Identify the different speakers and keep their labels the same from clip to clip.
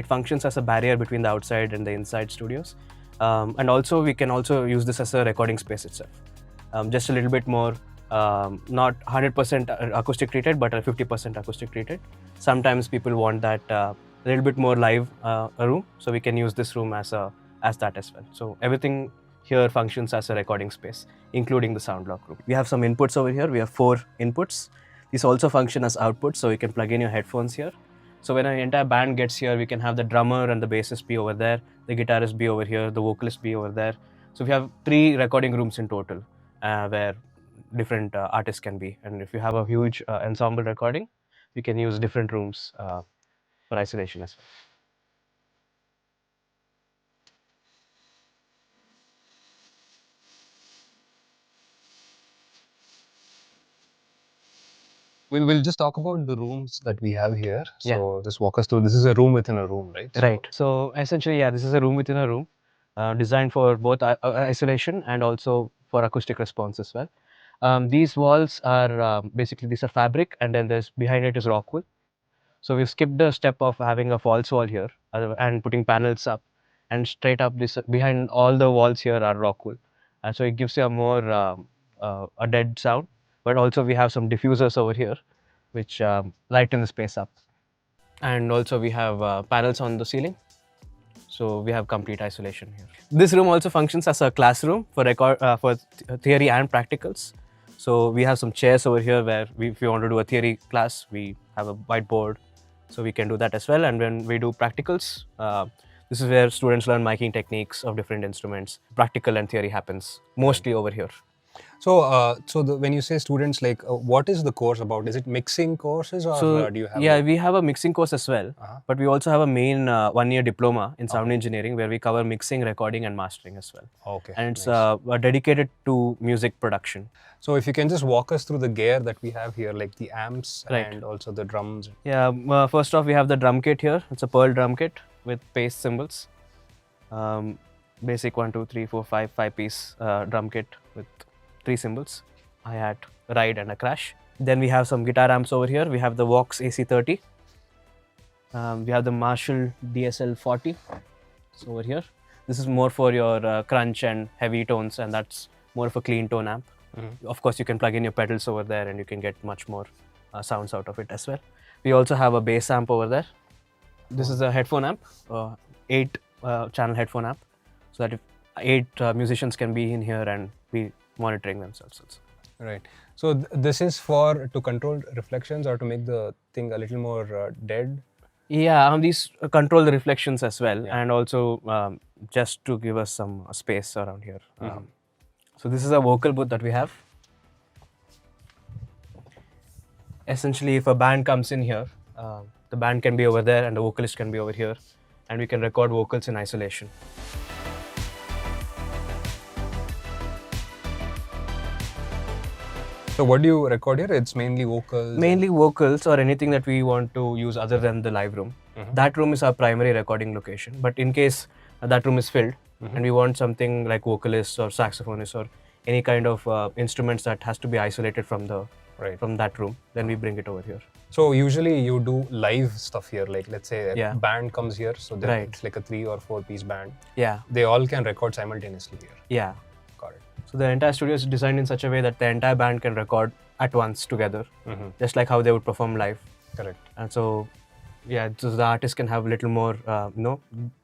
Speaker 1: It functions as a barrier between the outside and the inside studios. And also we can also use this as a recording space itself. Just a little bit more, not 100% acoustic treated, but 50% acoustic treated. Sometimes people want that a little bit more live room, so we can use this room as that as well. So everything here functions as a recording space, including the sound block room. We have some inputs over here. We have 4 inputs. These also function as outputs, so you can plug in your headphones here. So when an entire band gets here, we can have the drummer and the bassist be over there, the guitarist be over here, the vocalist be over there. So we have 3 recording rooms in total, where different artists can be. And if you have a huge ensemble recording, we can use different rooms for isolation as well.
Speaker 2: We'll just talk about the rooms that we have here. So just walk us through. This is a room within a room, right?
Speaker 1: Right. So essentially, yeah, this is a room within a room, designed for both isolation and also for acoustic response as well. These walls are basically, these are fabric, and then there's behind it is rock wool. So we've skipped the step of having a false wall here and putting panels up, and straight up this behind all the walls here are rock wool, and so it gives you a more a dead sound. But also we have some diffusers over here, which lighten the space up, and also we have panels on the ceiling. So we have complete isolation here. This room also functions as a classroom for theory and practicals. So we have some chairs over here where if you want to do a theory class, we have a whiteboard, so we can do that as well. And when we do practicals, this is where students learn miking techniques of different instruments. Practical and theory happens mostly over here.
Speaker 2: So, when you say students, like, what is the course about? Is it mixing courses, or do you have?
Speaker 1: Yeah, we have a mixing course as well, but we also have a main 1-year diploma in sound engineering where we cover mixing, recording, and mastering as well.
Speaker 2: Okay.
Speaker 1: And it's dedicated to music production.
Speaker 2: So if you can just walk us through the gear that we have here, like the amps and also the drums.
Speaker 1: Yeah, first off, we have the drum kit here. It's a Pearl drum kit with paste cymbals. Basic 1, 2, 3, 4, 5, 5-piece drum kit with 3 cymbals, hi-hat, ride, and a crash. Then we have some guitar amps over here. We have the Vox AC30. We have the Marshall DSL40. So over here, this is more for your crunch and heavy tones, and that's more of a clean tone amp. Of course, you can plug in your pedals over there, and you can get much more sounds out of it as well. We also have a bass amp over there. This is a headphone amp, 8 channel headphone amp, so that if 8 musicians can be in here and be monitoring themselves also.
Speaker 2: Right. So this is to control reflections or to make the thing a little more dead?
Speaker 1: Yeah, these control the reflections as well, and also just to give us some space around here. So this is a vocal booth that we have. Essentially, if a band comes in here, the band can be over there and the vocalist can be over here, and we can record vocals in isolation.
Speaker 2: So what do you record here? It's mainly vocals?
Speaker 1: Mainly vocals or anything that we want to use other than the live room. That room is our primary recording location. But in case that room is filled and we want something like vocalists or saxophonists or any kind of instruments that has to be isolated from that room, then we bring it over here.
Speaker 2: So usually you do live stuff here, like let's say a band comes here, so it's like a 3 or 4-piece band.
Speaker 1: Yeah.
Speaker 2: They all can record simultaneously here.
Speaker 1: Yeah.
Speaker 2: Got it.
Speaker 1: So the entire studio is designed in such a way that the entire band can record at once together, just like how they would perform live.
Speaker 2: Correct.
Speaker 1: And so, yeah, so the artist can have a little more,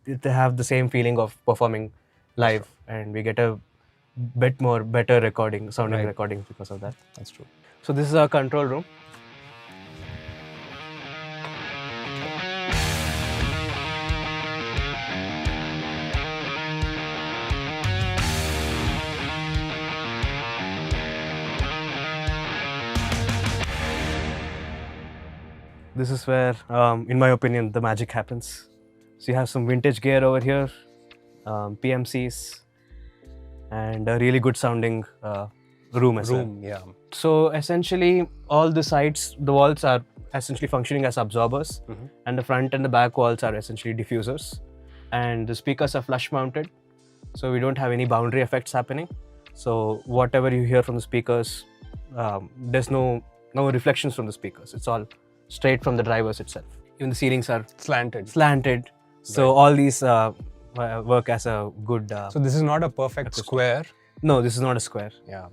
Speaker 1: they have the same feeling of performing live, and we get a bit more better sounding recordings because of that.
Speaker 2: That's true.
Speaker 1: So this is our control room. This is where, in my opinion, the magic happens. So you have some vintage gear over here, PMCs, and a really good sounding room as well.
Speaker 2: Yeah.
Speaker 1: So essentially, all the sides, the walls are essentially functioning as absorbers, and the front and the back walls are essentially diffusers. And the speakers are flush mounted, so we don't have any boundary effects happening. So whatever you hear from the speakers, there's no reflections from the speakers. It's all straight from the drivers itself. Even the ceilings are
Speaker 2: Slanted.
Speaker 1: So all these work as a good.
Speaker 2: So this is not a perfect square.
Speaker 1: No, this is not a square.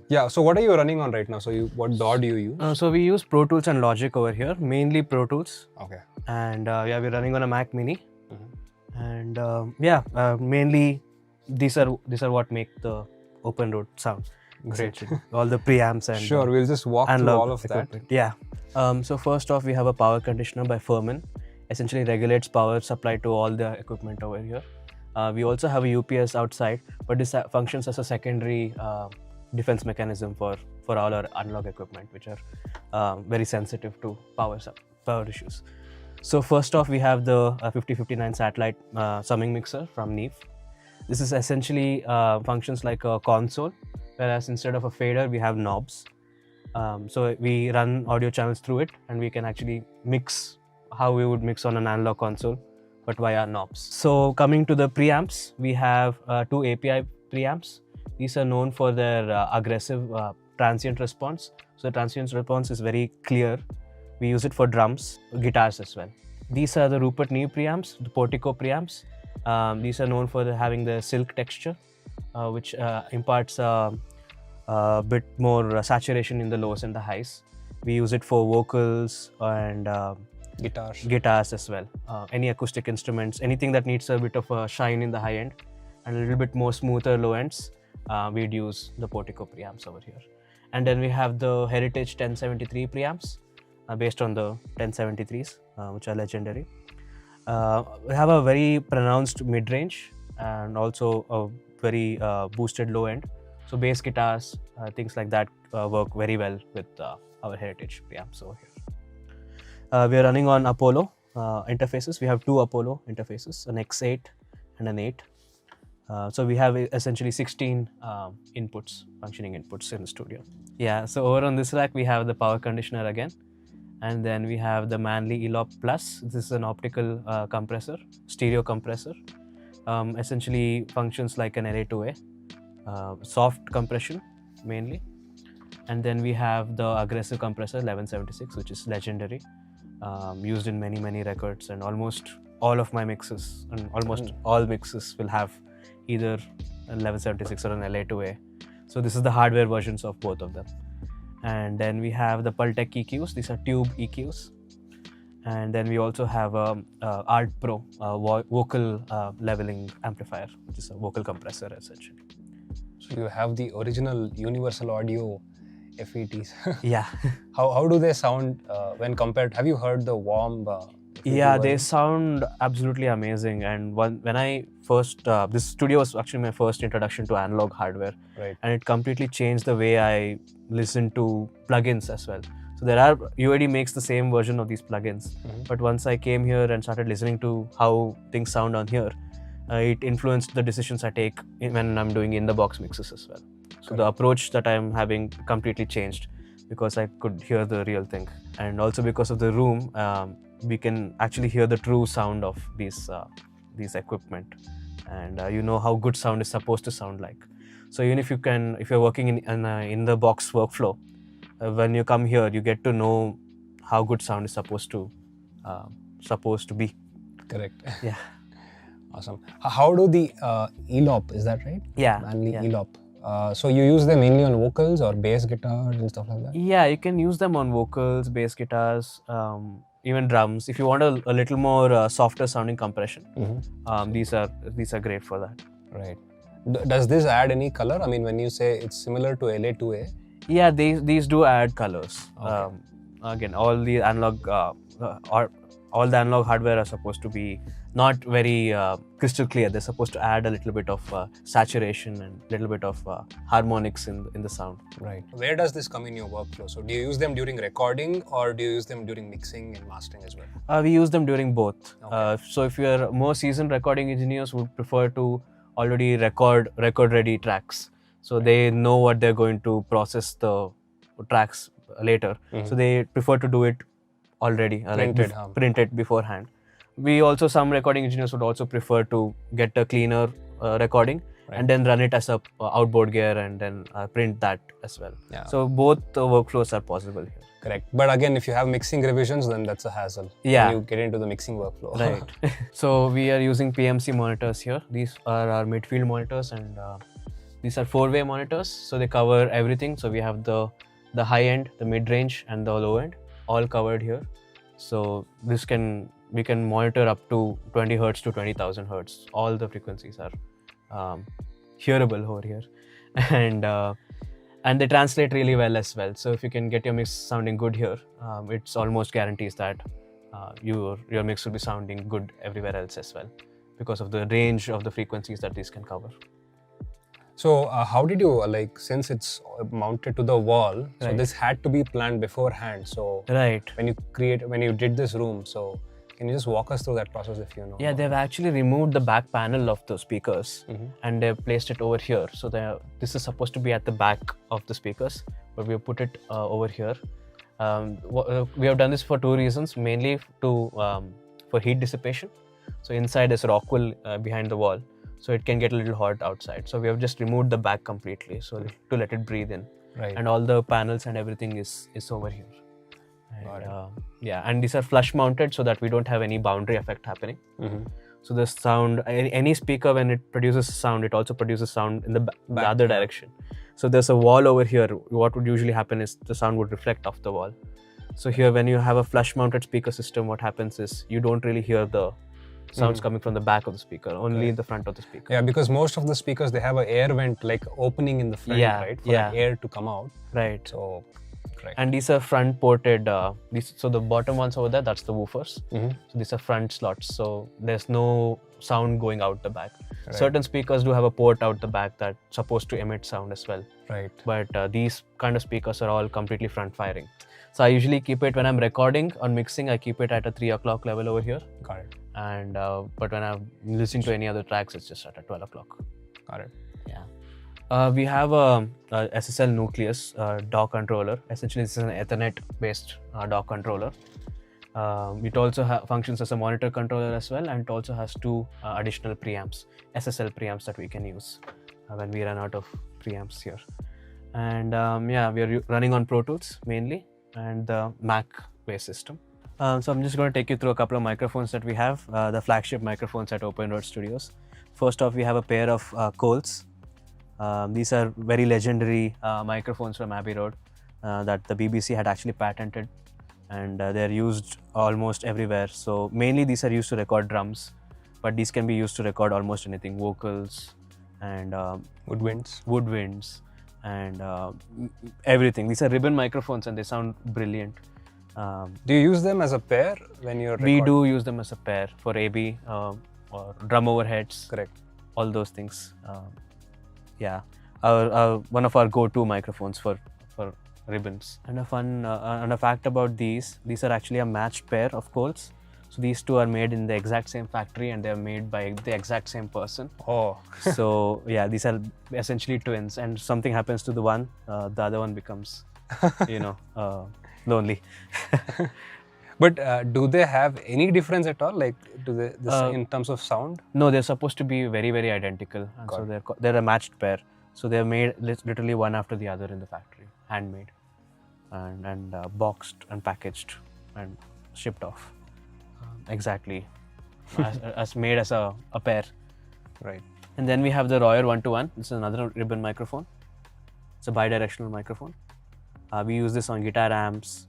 Speaker 2: Yeah. So what are you running on right now? So what DAW do you use?
Speaker 1: So we use Pro Tools and Logic over here, mainly Pro Tools.
Speaker 2: Okay.
Speaker 1: And we're running on a Mac Mini. And mainly these are what make the open road sound.
Speaker 2: Great.
Speaker 1: All the preamps and
Speaker 2: sure, we'll just walk through all of equipment.
Speaker 1: Yeah. So first off, we have a power conditioner by Furman. Essentially regulates power supply to all the equipment over here. We also have a UPS outside, but this functions as a secondary defense mechanism for all our analog equipment, which are very sensitive to power issues. So first off, we have the 5059 satellite summing mixer from Neve. This is essentially functions like a console, whereas instead of a fader, we have knobs. So we run audio channels through it, and we can actually mix how we would mix on an analog console, but via knobs. So coming to the preamps, we have two API preamps. These are known for their aggressive transient response. So the transient response is very clear. We use it for drums, guitars as well. These are the Rupert Neve preamps, the Portico preamps. These are known for having the silk texture, which imparts a bit more saturation in the lows and the highs. We use it for vocals and guitars as well. Any acoustic instruments, anything that needs a bit of a shine in the high end and a little bit more smoother low ends, we'd use the Portico preamps over here. And then we have the Heritage 1073 preamps based on the 1073s, which are legendary. We have a very pronounced mid-range and also a very boosted low end. So bass guitars, things like that work very well with our Heritage preamps over here. We are running on Apollo interfaces. We have two Apollo interfaces, an X8 and an 8. So we have essentially 16 functioning inputs in the studio. Yeah, so over on this rack, we have the power conditioner again. And then we have the Manley ELOP Plus. This is an optical compressor, stereo compressor. Essentially functions like an LA2A, soft compression mainly. And then we have the aggressive compressor 1176, which is legendary, used in many records, and almost all of my mixes and almost all mixes will have either an 1176 or an LA2A. So this is the hardware versions of both of them. And then we have the Pultec EQs. These are tube EQs. And then we also have Art Pro vocal leveling amplifier, which is a vocal compressor essentially.
Speaker 2: So you have the original Universal Audio FETs.
Speaker 1: Yeah.
Speaker 2: How do they sound when compared? Have you heard the warm?
Speaker 1: Yeah, they sound absolutely amazing. And when I first, this studio was actually my first introduction to analog hardware.
Speaker 2: Right.
Speaker 1: And it completely changed the way I listen to plugins as well. So UAD makes the same version of these plugins. But once I came here and started listening to how things sound on here, it influenced the decisions I take when I'm doing in-the-box mixes as well. So the approach that I'm having completely changed because I could hear the real thing. And also because of the room, we can actually hear the true sound of these equipment, and you know how good sound is supposed to sound like. So even if you're working in the box workflow, when you come here, you get to know how good sound is supposed to be.
Speaker 2: Correct.
Speaker 1: Yeah.
Speaker 2: Awesome. How do the ELOP, is that right?
Speaker 1: Yeah.
Speaker 2: Manley ELOP. So you use them mainly on vocals or bass guitars and stuff like that?
Speaker 1: Yeah, you can use them on vocals, bass guitars, even drums. If you want a little more softer sounding compression, these are great for that.
Speaker 2: Right. Does this add any color? I mean, when you say it's similar to LA2A?
Speaker 1: Yeah, these do add colors.
Speaker 2: Okay.
Speaker 1: Again, all the analog hardware are supposed to be not very crystal clear. They're supposed to add a little bit of saturation and a little bit of harmonics in the sound.
Speaker 2: Right. Where does this come in your workflow? So do you use them during recording or do you use them during mixing and mastering as well?
Speaker 1: We use them during both.
Speaker 2: Okay.
Speaker 1: So if you're more seasoned recording engineers, would prefer to already record ready tracks. So they know what they're going to process the tracks later. So they prefer to do it already, printed beforehand. Some recording engineers would also prefer to get a cleaner recording and then run it as a outboard gear and then print that as well.
Speaker 2: Yeah.
Speaker 1: So both workflows are possible here.
Speaker 2: Correct. But again, if you have mixing revisions, then that's a hassle.
Speaker 1: Yeah.
Speaker 2: When you get into the mixing workflow.
Speaker 1: Right. So we are using PMC monitors here. These are our midfield monitors, and these are 4-way monitors. So they cover everything. So we have the high end, the mid range, and the low end all covered here. So we can monitor up to 20 hertz to 20,000 hertz. All the frequencies are hearable over here, and they translate really well as well. So if you can get your mix sounding good here, it's almost guarantees that your mix will be sounding good everywhere else as well, because of the range of the frequencies that these can cover.
Speaker 2: So how did you, since it's mounted to the wall, so this had to be planned beforehand. So when you did this room, so can you just walk us through that process if you know?
Speaker 1: Yeah, they've actually removed the back panel of the speakers and they've placed it over here. So this is supposed to be at the back of the speakers, but we put it over here. We have done this for two reasons, mainly for heat dissipation. So inside is Rockwool behind the wall, so it can get a little hot outside. So we have just removed the back completely, so to let it breathe in.
Speaker 2: Right.
Speaker 1: And all the panels and everything is over here. And, and these are flush mounted so that we don't have any boundary effect happening. So the sound, any speaker, when it produces sound, it also produces sound in the other direction. So there's a wall over here. What would usually happen is the sound would reflect off the wall. So here, when you have a flush mounted speaker system, what happens is you don't really hear the sounds coming from the back of the speaker, only in the front of the speaker.
Speaker 2: Yeah, because most of the speakers, they have an air vent opening in the front, right? For air to come out.
Speaker 1: Right.
Speaker 2: So,
Speaker 1: and these are front ported, so the bottom ones over there, that's the woofers. So these are front slots, so there's no sound going out the back. Certain speakers do have a port out the back that's supposed to emit sound as well.
Speaker 2: Right.
Speaker 1: But these kind of speakers are all completely front firing. So I usually keep it when I'm recording or mixing, I keep it at a 3 o'clock level over here.
Speaker 2: Got it.
Speaker 1: And but when I'm listening to any other tracks, it's just at a 12 o'clock.
Speaker 2: Got it.
Speaker 1: Yeah. We have a SSL Nucleus DAW controller. Essentially, this is an Ethernet-based DAW controller. It also functions as a monitor controller as well, and it also has two additional preamps, SSL preamps that we can use when we run out of preamps here. And we are running on Pro Tools mainly, and the Mac-based system. So I'm just going to take you through a couple of microphones that we have, the flagship microphones at Open Road Studios. First off, we have a pair of Coles. These are very legendary microphones from Abbey Road that the BBC had actually patented, and they're used almost everywhere. So mainly these are used to record drums, but these can be used to record almost anything, vocals and woodwinds and everything. These are ribbon microphones and they sound brilliant.
Speaker 2: Do you use them as a pair when you're recording?
Speaker 1: We do use them as a pair for AB or drum overheads.
Speaker 2: Correct.
Speaker 1: All those things. One of our go-to microphones for ribbons. And a fact about these are actually a matched pair of Coles. So these two are made in the exact same factory and they're made by the exact same person.
Speaker 2: Oh.
Speaker 1: So yeah, these are essentially twins, and something happens to the one, the other one becomes, lonely.
Speaker 2: But do they have any difference at all? Like, in terms of sound?
Speaker 1: No, they're supposed to be very, very identical. And so they're a matched pair. So they're made literally one after the other in the factory, handmade, and boxed and packaged and shipped off. Exactly, as made as a pair.
Speaker 2: Right.
Speaker 1: And then we have the Royer 121. This is another ribbon microphone. It's a bi-directional microphone. We use this on guitar amps,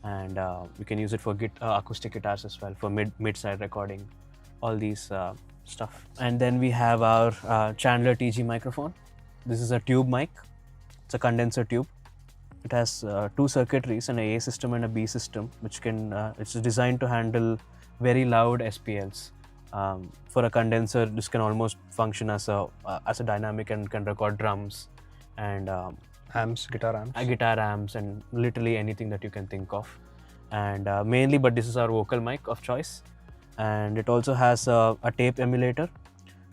Speaker 1: and we can use it for acoustic guitars as well, for mid-side recording, all these stuff. And then we have our Chandler TG microphone. This is a tube mic. It's a condenser tube. It has two circuitries, an A system and a B system, which can it's designed to handle very loud SPLs. For a condenser, this can almost function as a dynamic and can record drums and
Speaker 2: guitar
Speaker 1: amps, and literally anything that you can think of. And mainly, but this is our vocal mic of choice. And it also has a tape emulator,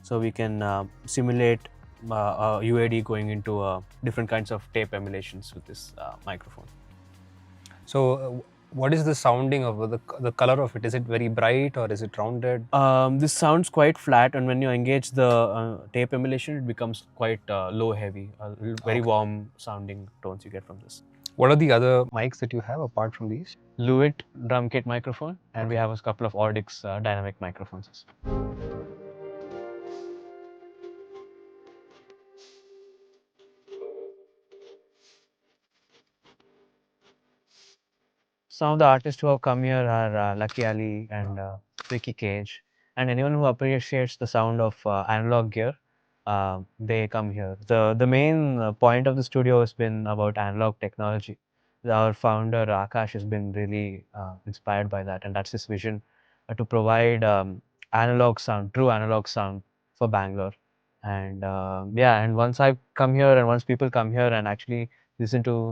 Speaker 1: so we can simulate UAD going into different kinds of tape emulations with this microphone.
Speaker 2: So What is the sounding of the color of it? Is it very bright or is it rounded?
Speaker 1: This sounds quite flat, and when you engage the tape emulation, it becomes quite low heavy, very warm sounding tones you get from this.
Speaker 2: What are the other mics that you have apart from these?
Speaker 1: Lewitt drum kit microphone, and we have a couple of Audix dynamic microphones. Some of the artists who have come here are Lucky Ali and Vicky Cage, and anyone who appreciates the sound of analog gear, they come here. The main point of the studio has been about analog technology. Our founder Akash has been really inspired by that, and that's his vision to provide analog sound, true analog sound for Bangalore. And yeah, and once I come here, and once people come here and actually listen to